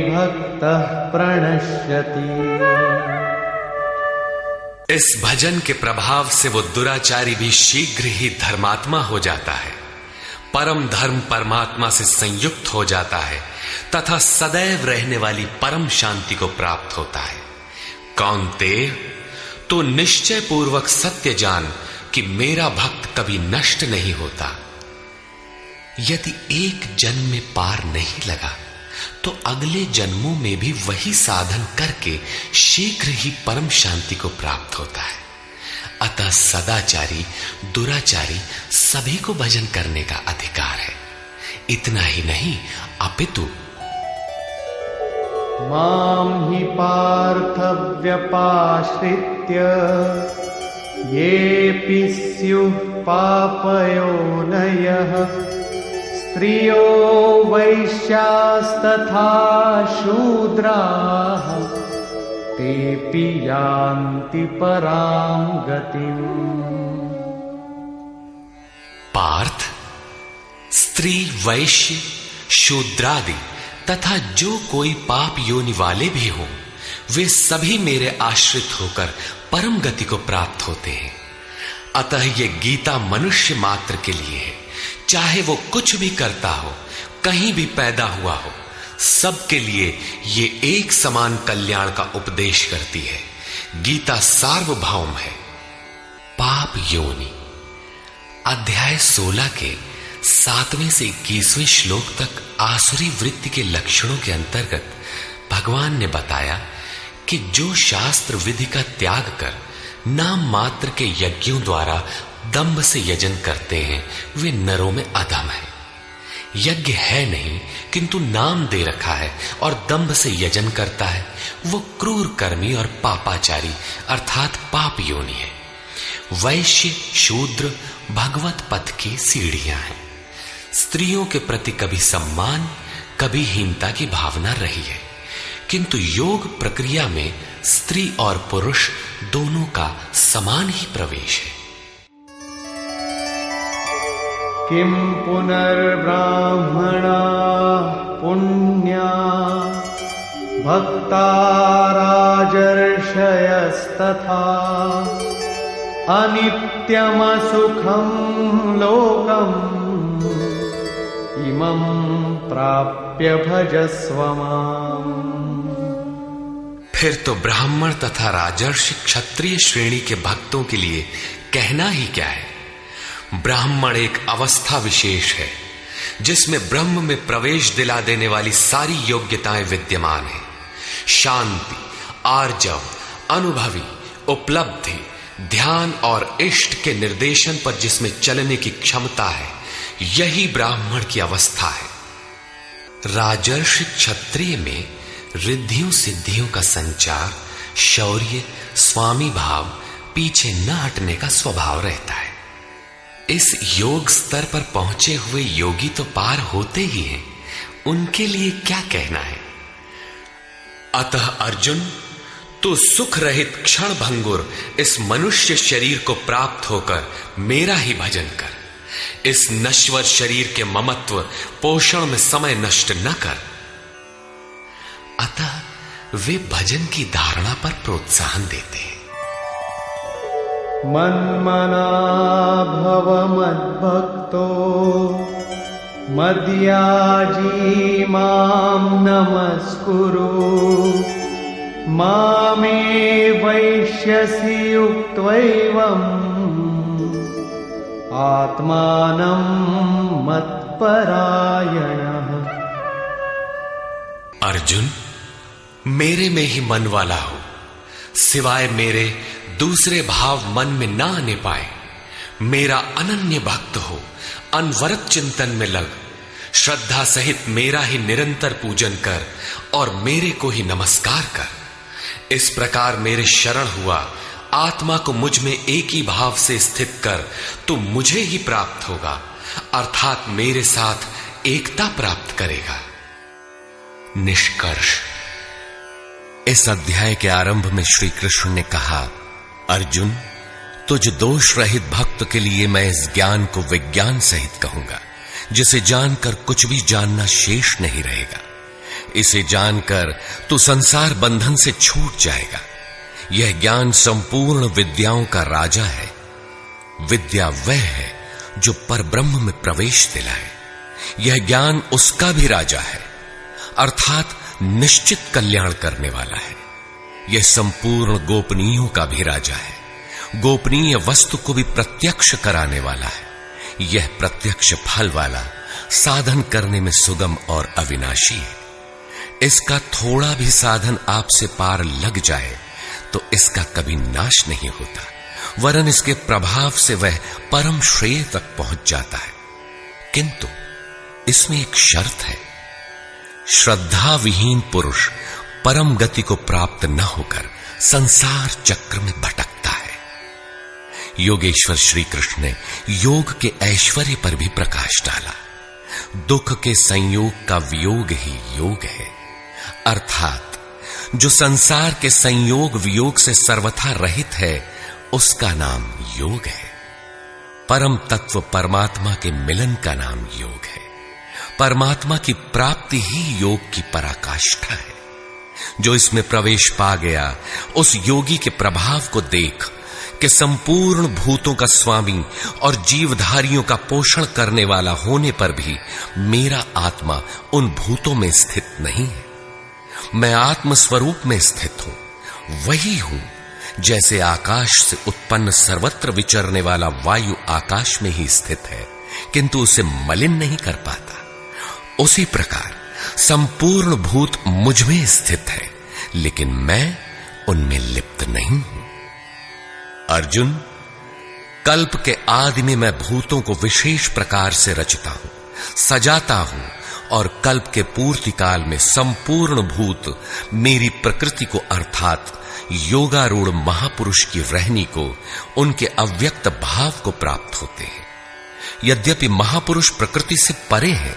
भक्तः प्रणश्यति। इस भजन के प्रभाव से वो दुराचारी भी शीघ्र ही धर्मात्मा हो जाता है, परम धर्म परमात्मा से संयुक्त हो जाता है तथा सदैव रहने वाली परम शांति को प्राप्त होता है। कौन्तेय, तो निश्चय पूर्वक सत्य जान कि मेरा भक्त कभी नष्ट नहीं होता। यदि एक जन्म में पार नहीं लगा तो अगले जन्मों में भी वही साधन करके शीघ्र ही परम शांति को प्राप्त होता है। अतः सदाचारी दुराचारी सभी को भजन करने का अधिकार है। इतना ही नहीं, अपितु मां हि पार्थ व्यपाश्रित्य येऽपि स्युः पापयोनयः स्त्रियो वैश्यास्तथा शूद्राः तेऽपि यान्ति परां गतिम्। पार्थ, स्त्री वैश्य शूद्रादि तथा जो कोई पाप योनि वाले भी हों, वे सभी मेरे आश्रित होकर परम गति को प्राप्त होते हैं। अतः ये गीता मनुष्य मात्र के लिए है, चाहे वो कुछ भी करता हो, कहीं भी पैदा हुआ हो, सबके लिए ये एक समान कल्याण का उपदेश करती है। गीता सार्वभौम है। पाप योनि अध्याय 16 के 7वें से 21वें श्लोक तक आसुरी वृत्ति के लक्षणों के अंतर्गत भगवान ने बताया कि जो शास्त्र विधि का त्याग कर नाम मात्र के यज्ञों द्वारा दंभ से यजन करते हैं, वे नरों में अधम है। यज्ञ है नहीं किंतु नाम दे रखा है और दंभ से यजन करता है, वो क्रूर कर्मी और पापाचारी अर्थात पाप योनि है। वैश्य शूद्र भगवत पथ की सीढ़ियां हैं। स्त्रियों के प्रति कभी सम्मान कभी हीनता की भावना रही है, किंतु योग प्रक्रिया में स्त्री और पुरुष दोनों का समान ही प्रवेश है। किम पुनर्ब्राह्मणा पुण्या भक्ता राजर्षयस्तथा अनित्यमसुखं लोकम् इमं प्राप्य भजस्व माम्। फिर तो ब्राह्मण तथा राजर्षि क्षत्रिय श्रेणी के भक्तों के लिए कहना ही क्या है। ब्राह्मण एक अवस्था विशेष है जिसमें ब्रह्म में प्रवेश दिला देने वाली सारी योग्यताएं विद्यमान है। शांति, आर्जव, अनुभवी, उपलब्धि, ध्यान और इष्ट के निर्देशन पर जिसमें चलने की क्षमता है, यही ब्राह्मण की अवस्था है। राजर्षि क्षत्रिय में रिद्धियों सिद्धियों का संचार, शौर्य, स्वामी भाव, पीछे न हटने का स्वभाव रहता है। इस योग स्तर पर पहुंचे हुए योगी तो पार होते ही हैं, उनके लिए क्या कहना है। अतः अर्जुन, तू सुख रहित क्षण भंगुर इस मनुष्य शरीर को प्राप्त होकर मेरा ही भजन कर। इस नश्वर शरीर के ममत्व पोषण में समय नष्ट न कर। अतः वे भजन की धारणा पर प्रोत्साहन देते हैं। मन्मना भव मद्भक्तो मद्याजी मां नमस्कुरु मामे वैश्यसि युक्त्वैवम् आत्मानं मत्परायणः। अर्जुन, मेरे में ही मन वाला हो, सिवाय मेरे दूसरे भाव मन में ना आने पाए। मेरा अनन्य भक्त हो, अनवरत चिंतन में लग, श्रद्धा सहित मेरा ही निरंतर पूजन कर और मेरे को ही नमस्कार कर। इस प्रकार मेरे शरण हुआ आत्मा को मुझ में एक ही भाव से स्थित कर, तू मुझे ही प्राप्त होगा, अर्थात मेरे साथ एकता प्राप्त करेगा। निष्कर्ष, इस अध्याय के आरंभ में श्री कृष्ण ने कहा, अर्जुन, तुझ दोष रहित भक्त के लिए मैं इस ज्ञान को विज्ञान सहित कहूंगा, जिसे जानकर कुछ भी जानना शेष नहीं रहेगा। इसे जानकर तू संसार बंधन से छूट जाएगा। यह ज्ञान संपूर्ण विद्याओं का राजा है। विद्या वह है जो परब्रह्म में प्रवेश दिलाए। यह ज्ञान उसका भी राजा है, अर्थात निश्चित कल्याण करने वाला है। यह संपूर्ण गोपनीयों का भी राजा है। गोपनीय वस्तु को भी प्रत्यक्ष कराने वाला है। यह प्रत्यक्ष फल वाला, साधन करने में सुगम और अविनाशी है। इसका थोड़ा भी साधन आपसे पार लग जाए तो इसका कभी नाश नहीं होता, वरन इसके प्रभाव से वह परम श्रेय तक पहुंच जाता है। किंतु इसमें एक शर्त है, श्रद्धा विहीन पुरुष परम गति को प्राप्त न होकर संसार चक्र में भटकता है। योगेश्वर श्री कृष्ण ने योग के ऐश्वर्य पर भी प्रकाश डाला। दुख के संयोग का वियोग ही योग है, अर्थात जो संसार के संयोग वियोग से सर्वथा रहित है, उसका नाम योग है। परम तत्व परमात्मा के मिलन का नाम योग है। परमात्मा की प्राप्ति ही योग की पराकाष्ठा है। जो इसमें प्रवेश पा गया, उस योगी के प्रभाव को देख कि संपूर्ण भूतों का स्वामी और जीवधारियों का पोषण करने वाला होने पर भी मेरा आत्मा उन भूतों में स्थित नहीं है। मैं आत्म स्वरूप में स्थित हूं। वही हूं जैसे आकाश से उत्पन्न सर्वत्र विचरने वाला वायु आकाश में ही स्थित है, किंतु उसे मलिन नहीं कर पाता। उसी प्रकार संपूर्ण भूत मुझ में स्थित है, लेकिन मैं उनमें लिप्त नहीं हूं। अर्जुन, कल्प के आदि में मैं भूतों को विशेष प्रकार से रचता हूं, सजाता हूं, और कल्प के पूर्ति काल में संपूर्ण भूत मेरी प्रकृति को अर्थात योगारूढ़ महापुरुष की रहनी को, उनके अव्यक्त भाव को प्राप्त होते हैं। यद्यपि महापुरुष प्रकृति से परे हैं,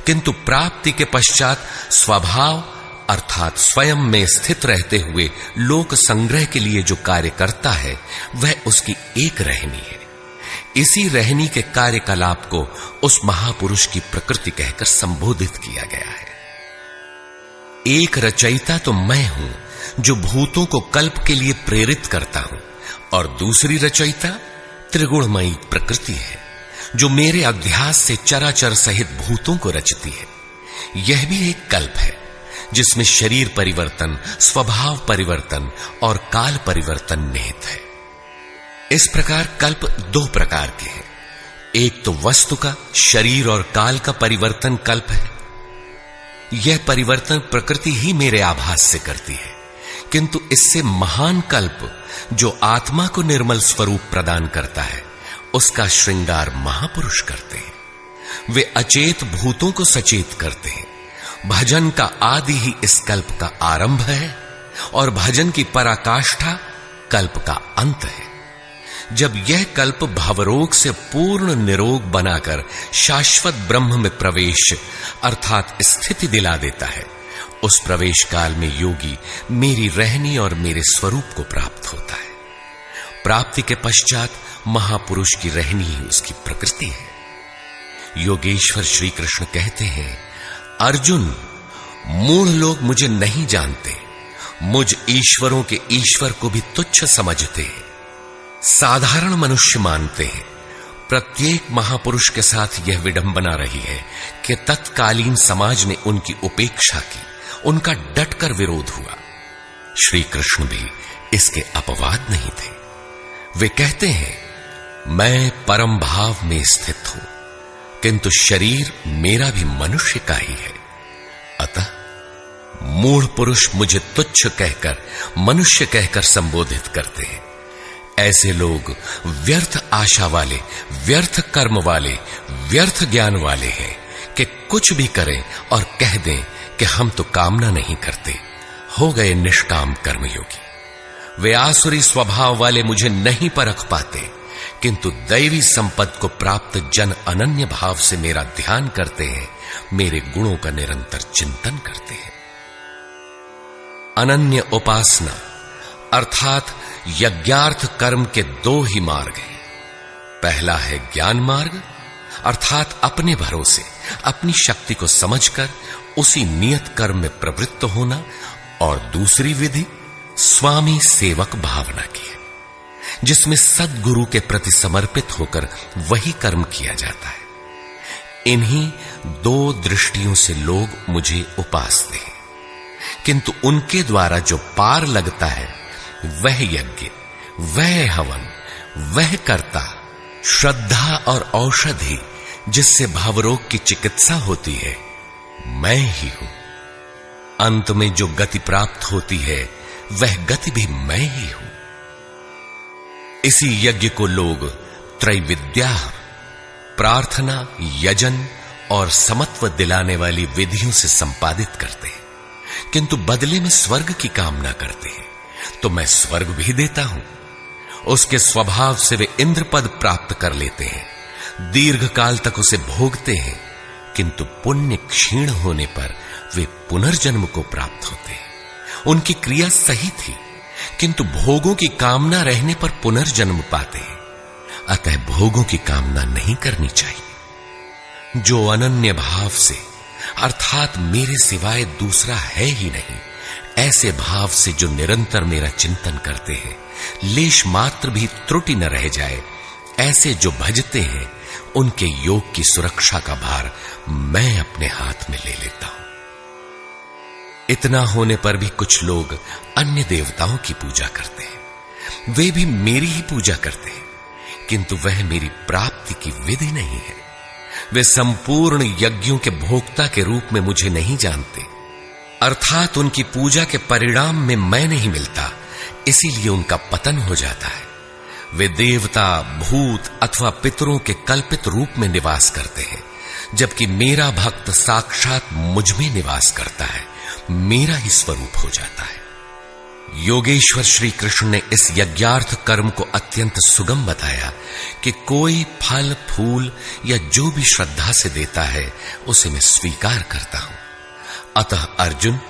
किंतु प्राप्ति के पश्चात स्वभाव अर्थात स्वयं में स्थित रहते हुए लोक संग्रह के लिए जो कार्य करता है, वह उसकी एक रहनी है। इसी रहनी के कार्यकलाप को उस महापुरुष की प्रकृति कहकर संबोधित किया गया है। एक रचयिता तो मैं हूं जो भूतों को कल्प के लिए प्रेरित करता हूं, और दूसरी रचयिता त्रिगुणमयी प्रकृति है जो मेरे अध्यास से चराचर सहित भूतों को रचती है। यह भी एक कल्प है जिसमें शरीर परिवर्तन, स्वभाव परिवर्तन और काल परिवर्तन निहित है। इस प्रकार कल्प दो प्रकार के हैं। एक तो वस्तु का, शरीर और काल का परिवर्तन कल्प है। यह परिवर्तन प्रकृति ही मेरे आभास से करती है, किंतु इससे महान कल्प जो आत्मा को निर्मल स्वरूप प्रदान करता है, उसका श्रृंगार महापुरुष करते हैं। वे अचेत भूतों को सचेत करते हैं। भजन का आदि ही इस कल्प का आरंभ है, और भजन की पराकाष्ठा कल्प का अंत है। जब यह कल्प भवरोग से पूर्ण निरोग बनाकर शाश्वत ब्रह्म में प्रवेश अर्थात स्थिति दिला देता है, उस प्रवेश काल में योगी मेरी रहनी और मेरे स्वरूप को प्राप्त होता है। प्राप्ति के पश्चात महापुरुष की रहनी ही उसकी प्रकृति है। योगेश्वर श्री कृष्ण कहते हैं, अर्जुन, मूढ़ लोग मुझे नहीं जानते, मुझ ईश्वरों के ईश्वर को भी तुच्छ समझते हैं, साधारण मनुष्य मानते हैं। प्रत्येक महापुरुष के साथ यह विडंबना रही है कि तत्कालीन समाज ने उनकी उपेक्षा की, उनका डटकर विरोध हुआ। श्री कृष्ण भी इसके अपवाद नहीं थे। वे कहते हैं, मैं परम भाव में स्थित हूं, किंतु शरीर मेरा भी मनुष्य का ही है। अतः मूढ़ पुरुष मुझे तुच्छ कहकर, मनुष्य कहकर संबोधित करते हैं। ऐसे लोग व्यर्थ आशा वाले, व्यर्थ कर्म वाले, व्यर्थ ज्ञान वाले हैं कि कुछ भी करें और कह दें कि हम तो कामना नहीं करते, हो गए निष्काम कर्मयोगी। वे आसुरी स्वभाव वाले मुझे नहीं परख पाते, किंतु दैवी संपत्ति को प्राप्त जन अनन्य भाव से मेरा ध्यान करते हैं, मेरे गुणों का निरंतर चिंतन करते हैं। अनन्य उपासना अर्थात यज्ञार्थ कर्म के दो ही मार्ग हैं। पहला है ज्ञान मार्ग अर्थात अपने भरोसे, अपनी शक्ति को समझकर उसी नियत कर्म में प्रवृत्त होना, और दूसरी विधि स्वामी सेवक भावना की है, जिसमें सद्गुरु के प्रति समर्पित होकर वही कर्म किया जाता है। इन्हीं दो दृष्टियों से लोग मुझे उपासते हैं, किंतु उनके द्वारा जो पार लगता है वह यज्ञ, वह हवन, वह कर्ता, श्रद्धा और औषधि जिससे भावरोग की चिकित्सा होती है, मैं ही हूं। अंत में जो गति प्राप्त होती है वह गति भी मैं ही हूं। इसी यज्ञ को लोग त्रैविद्या, प्रार्थना, यजन और समत्व दिलाने वाली विधियों से संपादित करते हैं, किंतु बदले में स्वर्ग की कामना करते हैं। तो मैं स्वर्ग भी देता हूं। उसके स्वभाव से वे इंद्र पद प्राप्त कर लेते हैं, दीर्घ काल तक उसे भोगते हैं, किंतु पुण्य क्षीण होने पर वे पुनर्जन्म को प्राप्त होते हैं। उनकी क्रिया सही थी, किंतु भोगों की कामना रहने पर पुनर्जन्म पाते हैं। अतः भोगों की कामना नहीं करनी चाहिए। जो अनन्य भाव से अर्थात मेरे सिवाय दूसरा है ही नहीं, ऐसे भाव से जो निरंतर मेरा चिंतन करते हैं, लेश मात्र भी त्रुटि न रह जाए, ऐसे जो भजते हैं, उनके योग की सुरक्षा का भार मैं अपने हाथ में ले लेता हूं। इतना होने पर भी कुछ लोग अन्य देवताओं की पूजा करते हैं, वे भी मेरी ही पूजा करते हैं, किंतु वह मेरी प्राप्ति की विधि नहीं है। वे संपूर्ण यज्ञों के भोक्ता के रूप में मुझे नहीं जानते, अर्थात उनकी पूजा के परिणाम में मैं नहीं मिलता, इसीलिए उनका पतन हो जाता है। वे देवता, भूत अथवा पितरों के कल्पित रूप में निवास करते हैं, जबकि मेरा भक्त साक्षात मुझ में निवास करता है, मेरा ही स्वरूप हो जाता है। योगेश्वर श्री कृष्ण ने इस यज्ञार्थ कर्म को अत्यंत सुगम बताया कि कोई फल फूल या जो भी श्रद्धा से देता है उसे मैं स्वीकार करता हूं। अतः अर्जुन,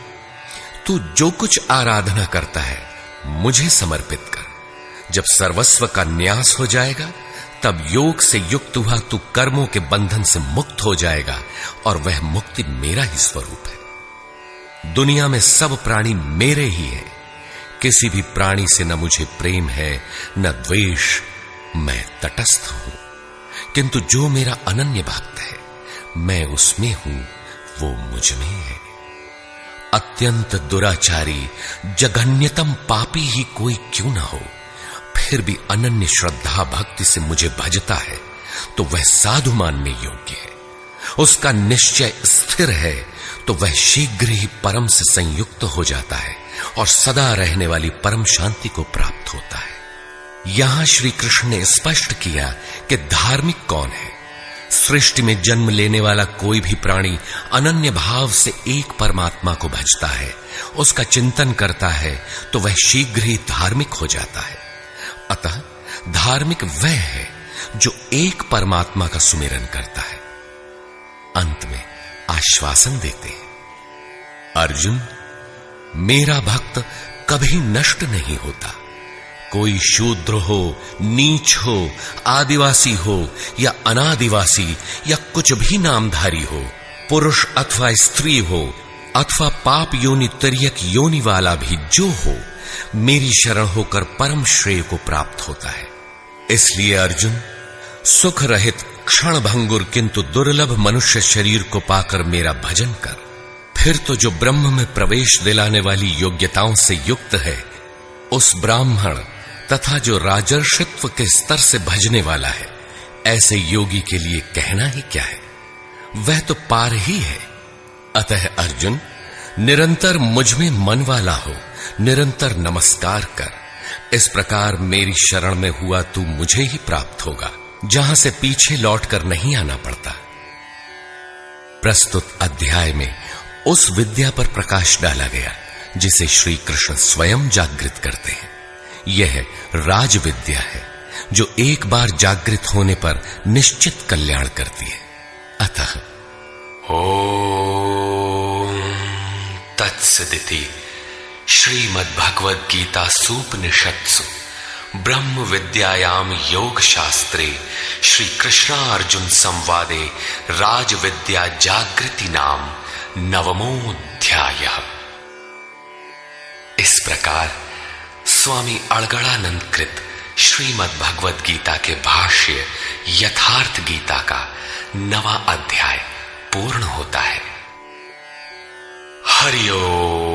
तू जो कुछ आराधना करता है मुझे समर्पित कर। जब सर्वस्व का न्यास हो जाएगा तब योग से युक्त हुआ तू कर्मों के बंधन से मुक्त हो जाएगा और वह मुक्ति मेरा ही स्वरूप है। दुनिया में सब प्राणी मेरे ही हैं, किसी भी प्राणी से न मुझे प्रेम है न द्वेष, मैं तटस्थ हूं, किंतु जो मेरा अनन्य भक्त है मैं उसमें हूं, वो मुझ में है। अत्यंत दुराचारी जघन्यतम पापी ही कोई क्यों ना हो, फिर भी अनन्य श्रद्धा भक्ति से मुझे भजता है तो वह साधु मानने योग्य है। उसका निश्चय स्थिर है तो वह शीघ्र ही परम से संयुक्त हो जाता है और सदा रहने वाली परम शांति को प्राप्त होता है। यहां श्री कृष्ण ने स्पष्ट किया कि धार्मिक कौन है। सृष्टि में जन्म लेने वाला कोई भी प्राणी अनन्य भाव से एक परमात्मा को भजता है, उसका चिंतन करता है तो वह शीघ्र ही धार्मिक हो जाता है। अतः धार्मिक वह है जो एक परमात्मा का सुमिरन करता है। अंत में आश्वासन देते हैं, अर्जुन, मेरा भक्त कभी नष्ट नहीं होता। कोई शूद्र हो, नीच हो, आदिवासी हो या अनादिवासी या कुछ भी नामधारी हो, पुरुष अथवा स्त्री हो अथवा पाप योनि तिर्यक योनि वाला भी जो हो, मेरी शरण होकर परम श्रेय को प्राप्त होता है। इसलिए अर्जुन, सुख रहित क्षण भंगुर किंतु दुर्लभ मनुष्य शरीर को पाकर मेरा भजन कर। फिर तो जो ब्रह्म में प्रवेश दिलाने वाली योग्यताओं से युक्त है, उस ब्राह्मण तथा जो राजर्षित्व के स्तर से भजने वाला है, ऐसे योगी के लिए कहना ही क्या है, वह तो पार ही है। अतः अर्जुन, निरंतर मुझ में मन वाला हो, निरंतर नमस्कार कर। इस प्रकार मेरी शरण में हुआ तू मुझे ही प्राप्त होगा, जहां से पीछे लौटकर नहीं आना पड़ता। प्रस्तुत अध्याय में उस विद्या पर प्रकाश डाला गया जिसे श्री कृष्ण स्वयं जागृत करते हैं। यह राज विद्या है जो एक बार जागृत होने पर निश्चित कल्याण करती है। अतः ओम तत्सदिति श्रीमद्भगवद गीता सूपनिषत्सु ब्रह्म विद्यायाम योग शास्त्रे श्री कृष्णार्जुन संवादे राज विद्या जागृति नाम नवमोऽध्यायः। इस प्रकार स्वामी अड़गड़ानंद कृत श्रीमद् भगवद गीता के भाष्य यथार्थ गीता का 9वां अध्याय पूर्ण होता है। हरि ओम।